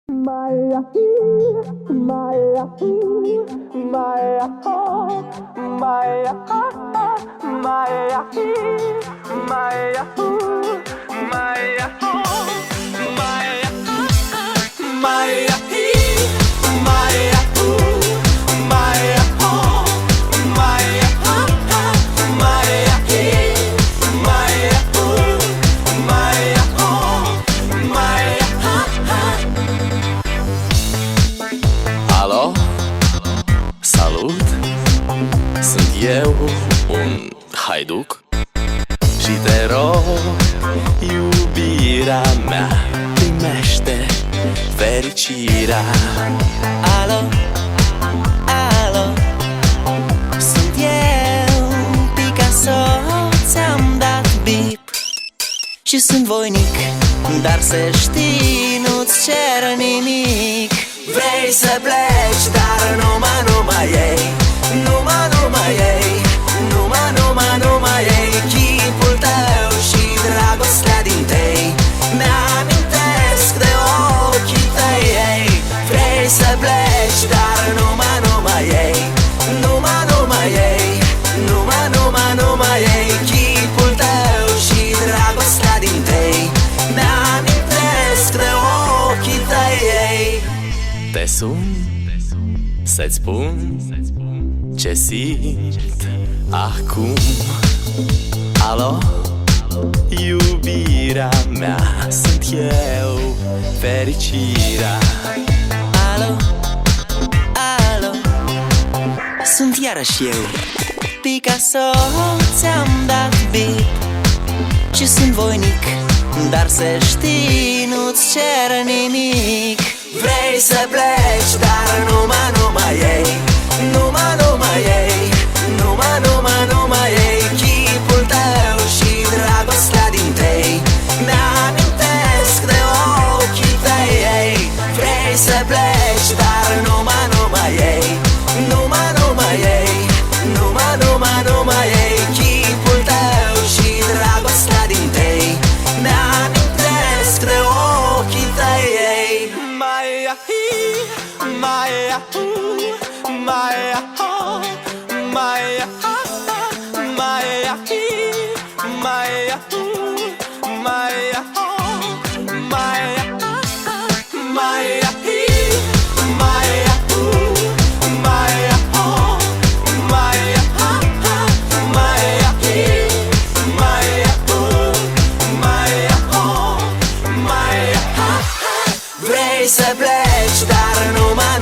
Maya, Maya, Maya, Maya, Maya, Maya, Maya, Alo, salut, sunt eu, un haiduc și te rog, iubirea mea, primește fericirea. Alo, alo, sunt eu, Picasso, ți-am dat bip și sunt voinic, dar să știi, nu-ți cer nimic. Vrei să pleci, dar numai ei, numai ei, numai ei, chipul tău și dragostea din tei mi-amintesc de ochii tăi, ei. Vrei să pleci, dar numai ei, numai ei, numai ei, chipul tău și dragostea din tei mi-amintesc de ochii tăi, ei. Te sun să-ți spun ce simt acum. Alo, iubirea mea, sunt eu, fericirea. Alo, alo, sunt iarăși eu, Picasso, ți-am dat bip și sunt voinic, dar să știi, nu-ți cer nimic. Vrei să pleci, dar numai ei, numai ei, numai ei, chipul tău și dragostea din tei mi-amintesc de ochii tăi, ei. Vrei să pleci, dar numai ei, numai ei, numai ei, chipul tău și dragostea din tei mi-amintesc de ochii tăi, ei. Maya, Maya, Maya, Maya, Maya, Maya, Maya, Maya, Maya, Vrei să pleci, dar numai